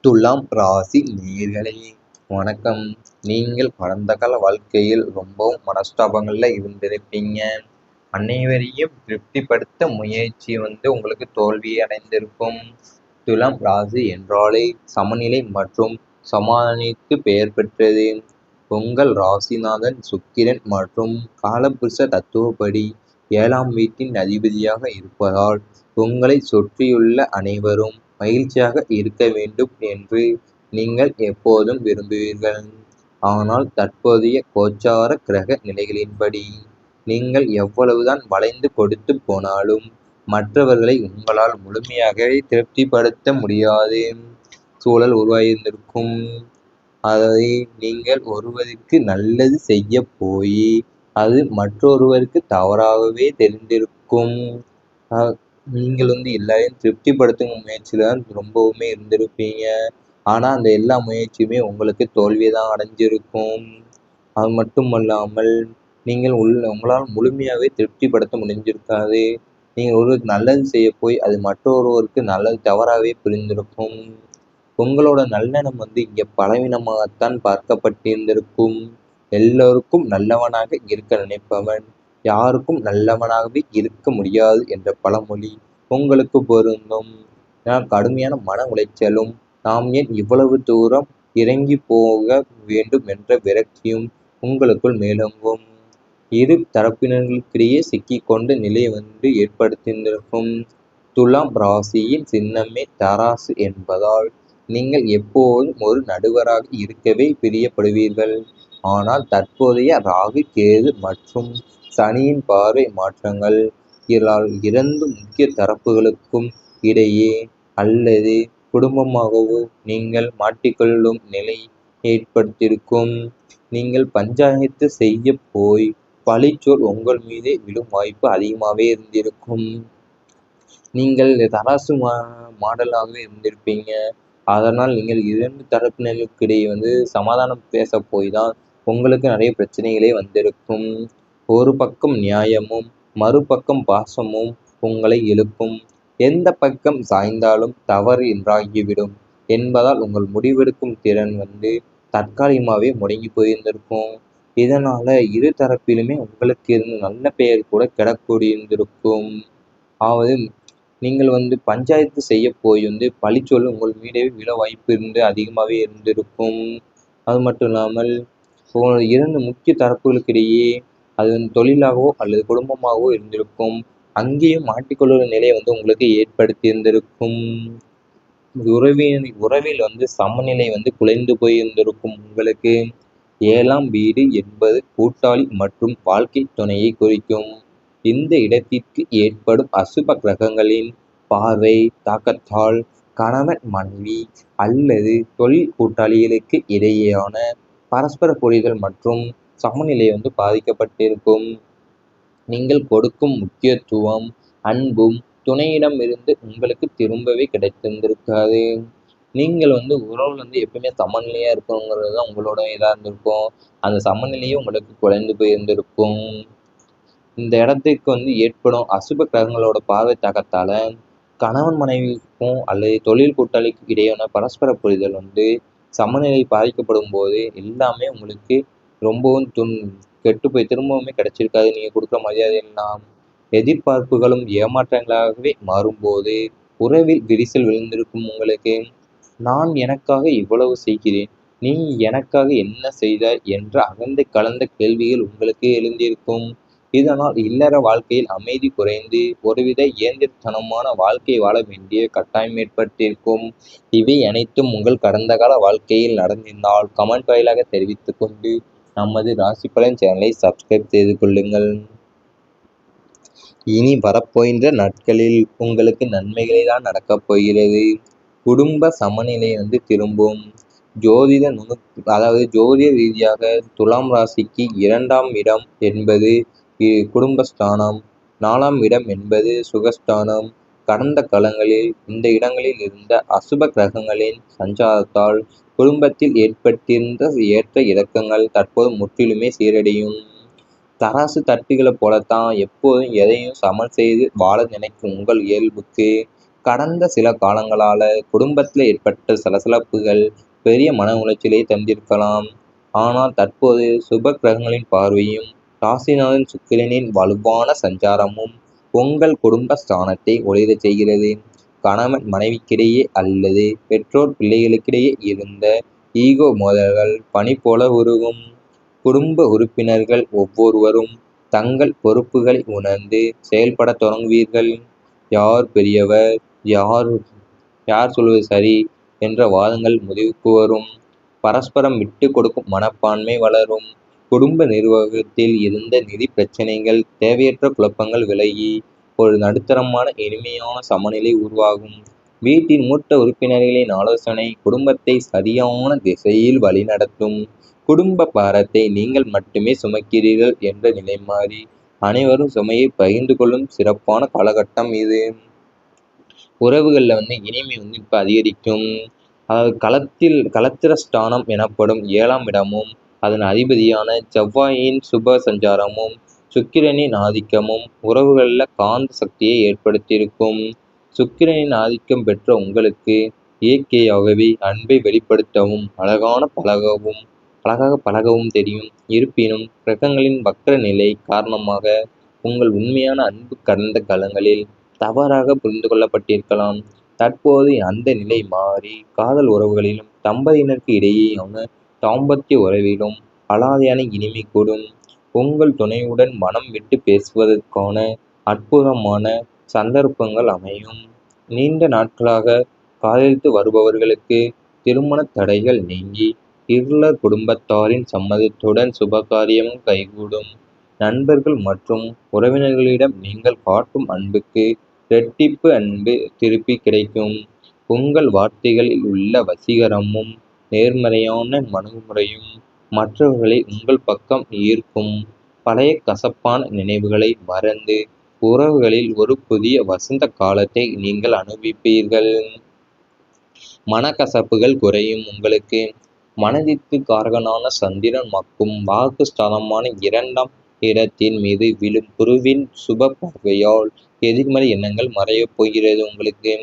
துலாம் ராசி நேயர்களே வணக்கம். நீங்கள் கடந்த கால வாழ்க்கையில் ரொம்பவும் மனஸ்தாபங்கள்ல இருந்திருப்பீங்க. அனைவரையும் திருப்திப்படுத்த முயற்சி உங்களுக்கு தோல்வி அடைந்திருக்கும். துலாம் ராசி என்றாலே சமநிலை மற்றும் சமாதானத்திற்கு பெயர் பெற்றது. உங்கள் ராசிநாதன் சுக்கிரன் மற்றும் காலபுருஷ தத்துவப்படி 7ஆம் வீட்டின் அதிபதியாக இருப்பதால் உங்களை சுற்றியுள்ள அனைவரும் மகிழ்ச்சியாக இருக்க வேண்டும் என்று நீங்கள் எப்போதும் விரும்புவீர்கள். ஆனால் தற்போதைய கோச்சார கிரக நிலைகளின்படி நீங்கள் எவ்வளவுதான் வளைந்து கொடுத்து போனாலும் மற்றவர்களை உங்களால் முழுமையாகவே திருப்திப்படுத்த முடியாது சூழல் உருவாகியிருந்திருக்கும். அதை நீங்கள் ஒருவருக்கு நல்லது செய்ய போய் அது மற்றொருவருக்கு தவறாகவே தெரிந்திருக்கும். நீங்கள் எல்லாரையும் திருப்திப்படுத்தும் முயற்சியில் தான் ரொம்பவுமே இருந்திருப்பீங்க. ஆனால் அந்த எல்லா முயற்சியுமே உங்களுக்கு தோல்வியை தான் அடைஞ்சிருக்கும். அது மட்டுமல்லாமல் நீங்கள் உங்களால் முழுமையாகவே திருப்திப்படுத்த முடிஞ்சிருக்காது. நீங்கள் ஒருவருக்கு நல்லது செய்ய போய் அது மற்றொருவருக்கு நல்லது தவறாகவே புரிந்திருக்கும். உங்களோட நல்லெண்ணம் இங்கே பலவீனமாகத்தான் பார்க்கப்பட்டிருந்திருக்கும். எல்லோருக்கும் நல்லவனாக இருக்க நினைப்பவன் யாருக்கும் நல்லவனாகவே இருக்க முடியாது என்ற பழமொழி உங்களுக்கு பொருந்தும். கடுமையான மன உளைச்சலும் நாம் ஏன் இவ்வளவு தூரம் இறங்கி போக வேண்டும் என்ற விரக்தியும் உங்களுக்குள் மேலோங்கும். இரு தரப்பினர்களுக்கிடையே சிக்கிக்கொண்ட நிலை ஏற்படுத்தியிருந்திருக்கும். துலாம் ராசியின் சின்னமே தராசு என்பதால் நீங்கள் எப்போதும் ஒரு நடுவராக இருக்கவே பிரியப்படுவீர்கள். ஆனால் தற்போதைய ராகு கேது மற்றும் சனியின் பார்வை மாற்றங்கள் இரண்டு முக்கிய தரப்புகளுக்கும் இடையே அல்லது குடும்பமாகவோ நீங்கள் மாட்டிக்கொள்ளும் நிலை ஏற்படுத்தியிருக்கும். நீங்கள் பஞ்சாயத்து செய்ய போய் பழிச்சொல் உங்கள் மீதே விழும் வாய்ப்பு அதிகமாகவே இருந்திருக்கும். நீங்கள் தராசு மாடலாகவே இருந்திருப்பீங்க. அதனால் நீங்கள் இரண்டு தரப்பினருக்கிடையே சமாதானம் பேச போய் தான் உங்களுக்கு நிறைய பிரச்சனைகளே வந்திருக்கும். ஒரு பக்கம் நியாயமும் மறுபக்கம் பாசமும் உங்களை எழுப்பும். எந்த பக்கம் சாய்ந்தாலும் தவறு என்றாகிவிடும் என்பதால் உங்கள் முடிவெடுக்கும் திறன் தற்காலிகமாகவே முடங்கி போயிருந்திருக்கும். இதனால இரு தரப்பிலுமே உங்களுக்கு இருந்த நல்ல பெயர் கூட கிடக்கூடியிருந்திருக்கும். அதாவது நீங்கள் பஞ்சாயத்து செய்ய போய் பழிச்சொல் உங்கள் மீதே விழ வாய்ப்பு அதிகமாகவே இருந்திருக்கும். அது மட்டும் இல்லாமல் இரண்டு முக்கிய தரப்புகளுக்கிடையே அது தொழிலாகவோ அல்லது குடும்பமாகவோ இருந்திருக்கும். அங்கேயும் மாட்டிக்கொள்ளும் நிலை உங்களுக்கு ஏற்படுத்தியிருந்திருக்கும். உறவில் சமநிலை குலைந்து போயிருந்திருக்கும். உங்களுக்கு 7ஆம் வீடு என்பது கூட்டாளி மற்றும் வாழ்க்கை துணையை குறிக்கும். இந்த இடத்திற்கு ஏற்படும் அசுப கிரகங்களின் பார்வை தாக்கத்தால் கணவன் மனைவி அல்லது தொழில் கூட்டாளிகளுக்கு இடையேயான பரஸ்பர புரிதல் மற்றும் சமநிலை பாதிக்கப்பட்டிருக்கும். நீங்கள் கொடுக்கும் முக்கியத்துவம் அன்பும் துணையிடமிருந்து உங்களுக்கு திரும்பவே கிடைத்திருந்திருக்காது. நீங்கள் உறவுல எப்பவுமே சமநிலையா இருக்கணுங்கிறது தான் உங்களோட இதாக இருந்திருக்கும். அந்த சமநிலையும் உங்களுக்கு குறைந்து போயிருந்திருக்கும். இந்த இடத்துக்கு ஏற்படும் அசுப கிரகங்களோட பார்வை தாக்கத்தால கணவன் மனைவிக்கும் அல்லது தொழில் கூட்டாளிக்கும் இடையான பரஸ்பர புரிதல் சமநிலை பாதிக்கப்படும் போது எல்லாமே உங்களுக்கு ரொம்பவும் கெட்டு போய் திரும்பவுமே கிடைச்சிருக்காது. நீங்கள் கொடுக்குற மரியாதை எல்லாம் எதிர்பார்ப்புகளும் ஏமாற்றங்களாகவே மாறும்போது உறவில் விரிசல் விழுந்திருக்கும். உங்களுக்கு நான் எனக்காக இவ்வளவு செய்கிறேன், நீ எனக்காக என்ன செய்தாய் என்ற அகந்தை கலந்த கேள்விகள் உங்களுக்கு எழுந்திருக்கும். இதனால் இல்லற வாழ்க்கையில் அமைதி குறைந்து ஒருவித இயந்திரத்தனமான வாழ்க்கை வாழ வேண்டிய கட்டாயம் ஏற்பட்டிருக்கும். இவை அனைத்தும் உங்கள் கடந்த கால வாழ்க்கையில் நடந்திருந்தால் கமெண்ட் வாயிலாக தெரிவித்துக் கொண்டு நமது ராசி பலன் சேனலை சப்ஸ்கிரைப் செய்து கொள்ளுங்கள். இனி வரப்போகின்ற நாட்களில் உங்களுக்கு நன்மைகளே தான் நடக்கப் போகிறது. குடும்ப சமநிலை திரும்பும். அதாவது ஜோதிட ரீதியாக துலாம் ராசிக்கு 2ஆம் இடம் என்பது குடும்பஸ்தானம், 4ஆம் இடம் என்பது சுகஸ்தானம். கடந்த காலங்களில் இந்த இடங்களில் இருந்த அசுப கிரகங்களின் சஞ்சாரத்தால் குடும்பத்தில் ஏற்பட்டிருந்த ஏற்ற இறக்கங்கள் தற்போது முற்றிலுமே சீரடையும். தராசு தட்டுகளை போலத்தான் எப்போதும் எதையும் சமன் செய்து வாழ நினைக்கும் உங்கள் இயல்புக்கு கடந்த சில காலங்களால குடும்பத்தில் ஏற்பட்ட சலசலப்புகள் பெரிய மன உளைச்சலை தந்திருக்கலாம். ஆனால் தற்போது சுப கிரகங்களின் பார்வையும் ராசிநாதன் சுக்கிரனின் வலுவான சஞ்சாரமும் உங்கள் குடும்ப ஸ்தானத்தை ஒளிரச் செய்கிறது. கணவன் மனைவிக்கிடையே அல்லது பெற்றோர் பிள்ளைகளுக்கிடையே இருந்த ஈகோ மோதல்கள் பனி போல உருகும். குடும்ப உறுப்பினர்கள் ஒவ்வொருவரும் தங்கள் பொறுப்புகளை உணர்ந்து செயல்படத் தொடங்குவீர்கள். யார் பெரியவர், யார் யார் சொல்வது சரி என்ற வாதங்கள் முடிவுக்கு வரும். பரஸ்பரம் விட்டு கொடுக்கும் மனப்பான்மை வளரும். குடும்ப நிர்வாகத்தில் இருந்த நிதி பிரச்சனைகள், தேவையற்ற குழப்பங்கள் விலகி ஒரு நடுத்தரமான இனிமையான சமநிலை உருவாகும். வீட்டின் மூத்த உறுப்பினர்களின் ஆலோசனை குடும்பத்தை சரியான திசையில் வழிநடத்தும். குடும்ப பாரத்தை நீங்கள் மட்டுமே சுமக்கிறீர்கள் என்ற நிலை மாறி அனைவரும் சுமையை பகிர்ந்து கொள்ளும் சிறப்பான காலகட்டம் இது. உறவுகளில் இனிமை இப்போ அதிகரிக்கும். அதாவது களத்திரஸ்தானம் எனப்படும் 7ஆம் இடமும் அதன் அதிபதியான செவ்வாயின் சுப சஞ்சாரமும் சுக்கிரனின் ஆதிக்கமும் உறவுகளில் காந்த சக்தியை ஏற்படுத்தியிருக்கும். சுக்கிரனின் ஆதிக்கம் பெற்ற உங்களுக்கு இயற்கையாகவே அன்பை வெளிப்படுத்தவும் அழகாக பழகவும் தெரியும். இருப்பினும் கிரகங்களின் வக்ர நிலை காரணமாக உங்கள் உண்மையான அன்பு கடந்த காலங்களில் தவறாக புரிந்து கொள்ளப்பட்டிருக்கலாம். தற்போது அந்த நிலை மாறி காதல் உறவுகளிலும் தம்பதியினருக்கு இடையேயான தாம்பத்திய உறவிலும் அலாதையான இனிமை கூடும். உங்கள் துணையுடன் மனம் விட்டு பேசுவதற்கான அற்புதமான சந்தர்ப்பங்கள் அமையும். நீண்ட நாட்களாக காதலித்து வருபவர்களுக்கு திருமண தடைகள் நீங்கி இருளர் குடும்பத்தாரின் சம்மதத்துடன் சுபகாரியமும் கைகூடும். நண்பர்கள் மற்றும் உறவினர்களிடம் நீங்கள் காட்டும் அன்புக்கு இரட்டிப்பு அன்பு திருப்பி கிடைக்கும். உங்கள் வார்த்தைகளில் உள்ள வசீகரமும் நேர்மறையான மனமுறையும் மற்றவர்களை உங்கள் பக்கம் ஈர்க்கும். பழைய கசப்பான நினைவுகளை மறந்து உறவுகளில் ஒரு புதிய வசந்த காலத்தை நீங்கள் அனுபவிப்பீர்கள். மனக்கசப்புகள் குறையும். உங்களுக்கு மனதிற்கு காரகனான சந்திரன் மக்கும் வாக்கு ஸ்தானமான 2ஆம் இடத்தின் மீது விழும் குருவின் சுப பார்வையால் எதிர்மறை எண்ணங்கள் மறையப் போகிறது. உங்களுக்கு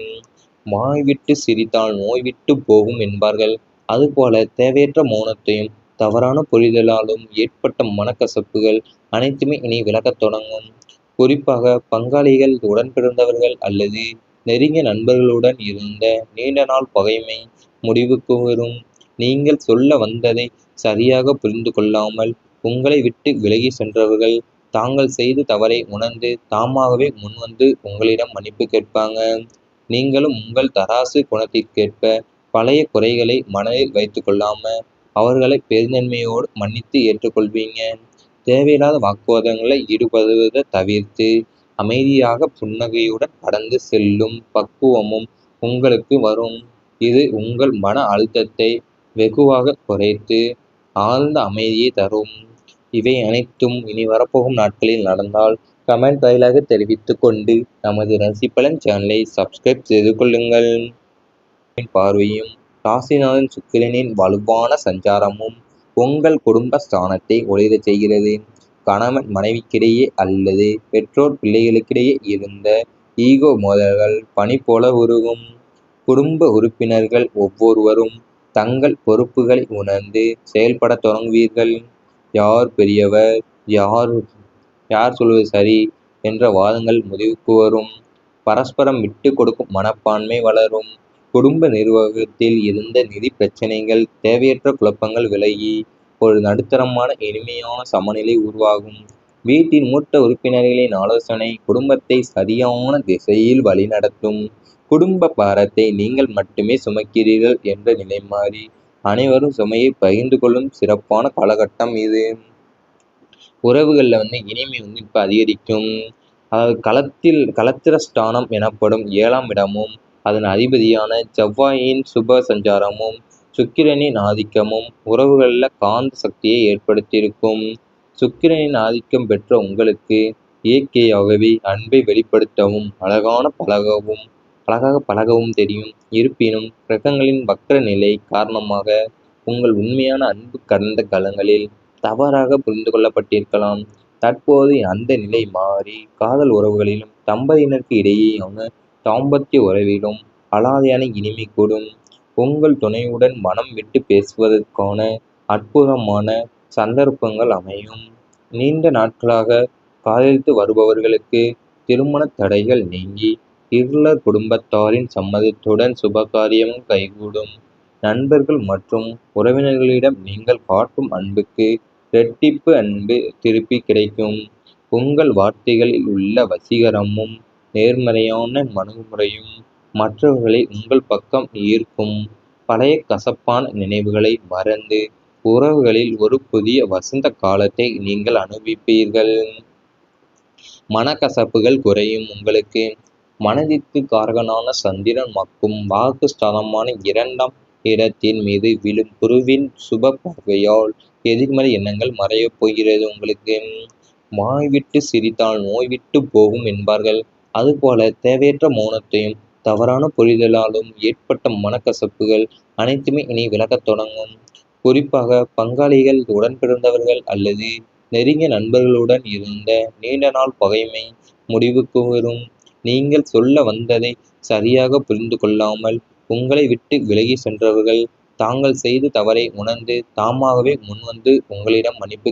வாய் விட்டு சிரித்தால் நோய் விட்டு போகும் என்பார்கள். அதுபோல தேவையற்ற மௌனத்தையும் தவறான புரிதலாலும் ஏற்பட்ட மனக்கசப்புகள் அனைத்துமே இனி விலகத் தொடங்கும். குறிப்பாக பங்காளிகள், உடன் பிறந்தவர்கள் அல்லது நெருங்கிய நண்பர்களுடன் இருந்த நீண்ட நாள் பகைமை முடிவுக்கு வரும். நீங்கள் சொல்ல வந்ததை சரியாக புரிந்து கொள்ளாமல் உங்களை விட்டு விலகி சென்றவர்கள் தாங்கள் செய்த தவறை உணர்ந்து தாமாகவே முன்வந்து உங்களிடம் மன்னிப்பு கேட்பாங்க. நீங்களும் உங்கள் தராசு குணத்திற்கேற்ப பழைய குறைகளை மனதில் வைத்து கொள்ளாம அவர்களை பெருந்தன்மையோடு மன்னித்து ஏற்றுக்கொள்வீங்க. தேவையில்லாத வாக்குவாதங்களில் ஈடுபடுவதை தவிர்த்து அமைதியாக புன்னகையுடன் கடந்து செல்லும் பக்குவமும் உங்களுக்கு வரும். இது உங்கள் மன அழுத்தத்தை வெகுவாக குறைத்து ஆழ்ந்த அமைதியை தரும். இவை அனைத்தும் இனி வரப்போகும் நாட்களில் நடந்தால் கமெண்ட் வாயிலாக தெரிவித்துக் கொண்டு நமது ராசிபலன் சேனலை சப்ஸ்கிரைப் செய்து கொள்ளுங்கள். பார்வையும் ராசிநாதன் சுக்கிரனின் வலுவான சஞ்சாரமும் உங்கள் குடும்ப ஸ்தானத்தை ஒளிரச் செய்கிறது. கணவன் மனைவிக்கிடையே அல்லது பெற்றோர் பிள்ளைகளுக்கிடையே இருந்த ஈகோ மோதல்கள் பனி போல உருகும். குடும்ப உறுப்பினர்கள் ஒவ்வொருவரும் தங்கள் பொறுப்புகளை உணர்ந்து செயல்படத் தொடங்குவீர்கள். யார் பெரியவர், யார் சொல்வது சரி என்ற வாதங்கள் முடிவுக்கு வரும். பரஸ்பரம் விட்டு கொடுக்கும் மனப்பான்மை வளரும். குடும்ப நிர்வாகத்தில் இருந்த நிதி பிரச்சனைகள், தேவையற்ற குழப்பங்கள் விலகி ஒரு நடுத்தரமான இனிமையான சமநிலை உருவாகும். வீட்டின் மூத்த உறுப்பினர்களின் ஆலோசனை குடும்பத்தை சரியான திசையில் வழிநடத்தும். குடும்ப பாரத்தை நீங்கள் மட்டுமே சுமக்கிறீர்கள் என்ற நிலை மாறி அனைவரும் சுமையை பகிர்ந்து கொள்ளும் சிறப்பான காலகட்டம் இது. உறவுகளில் இனிமை இப்போ அதிகரிக்கும். அதாவது களத்திரஸ்தானம் எனப்படும் 7ஆம் இடமும் அதன் அதிபதியான செவ்வாயின் சுப சஞ்சாரமும் சுக்கிரனின் ஆதிக்கமும் உறவுகளில் காந்த சக்தியை ஏற்படுத்தியிருக்கும். சுக்கிரனின் ஆதிக்கம் பெற்ற உங்களுக்கு இயற்கையாகவே அன்பை வெளிப்படுத்தவும் அழகாக பழகவும் தெரியும். இருப்பினும் கிரகங்களின் வக்ர நிலை காரணமாக உங்கள் உண்மையான அன்பு கடந்த காலங்களில் தவறாக புரிந்து கொள்ளப்பட்டிருக்கலாம். தற்போது அந்த நிலை மாறி காதல் உறவுகளிலும் தம்பதியினருக்கு இடையேயான தாம்பத்திய உறவிலும் அலாதியான இனிமை கூடும். உங்கள் துணையுடன் மனம் விட்டு பேசுவதற்கான அற்புதமான சந்தர்ப்பங்கள் அமையும். நீண்ட நாட்களாக காதலித்து வருபவர்களுக்கு திருமண தடைகள் நீங்கி இருளர் குடும்பத்தாரின் சம்மதத்துடன் சுபகாரியமும் கைகூடும். நண்பர்கள் மற்றும் உறவினர்களிடம் நீங்கள் காட்டும் அன்புக்கு இரட்டிப்பு அன்பு திருப்பி கிடைக்கும். உங்கள் வார்த்தைகளில் உள்ள வசீகரமும் நேர்மறையான மனமுறையும் மற்றவர்களை உங்கள் பக்கம் ஈர்க்கும். பழைய கசப்பான நினைவுகளை மறந்து உறவுகளில் ஒரு புதிய வசந்த காலத்தை நீங்கள் அனுபவிப்பீர்கள். மனக்கசப்புகள் குறையும். உங்களுக்கு மனதிற்கு காரகனான சந்திரன் மக்கும் வாக்கு ஸ்தானமான 2ஆம் இடத்தின் மீது விழும் குருவின் சுப பார்வையால் எதிர்மறை எண்ணங்கள் மறையப் போகிறது. உங்களுக்கு வாய்விட்டு சிரித்தால் நோய் விட்டு போகும் என்பார்கள். அதுபோல தேவையற்ற மௌனத்தையும் தவறான புரிதலாலும் ஏற்பட்ட மனக்கசப்புகள் அனைத்துமே இனி விலகத் தொடங்கும். குறிப்பாக பங்காளிகள், உடன் பிறந்தவர்கள் அல்லது நெருங்கிய நண்பர்களுடன் இருந்த நீண்ட நாள் பகைமை முடிவுக்கு வரும். நீங்கள் சொல்ல வந்ததை சரியாக புரிந்து கொள்ளாமல் உங்களை விட்டு விலகி சென்றவர்கள் தாங்கள் செய்த தவறை உணர்ந்து தாமாகவே முன்வந்து உங்களிடம் மன்னிப்பு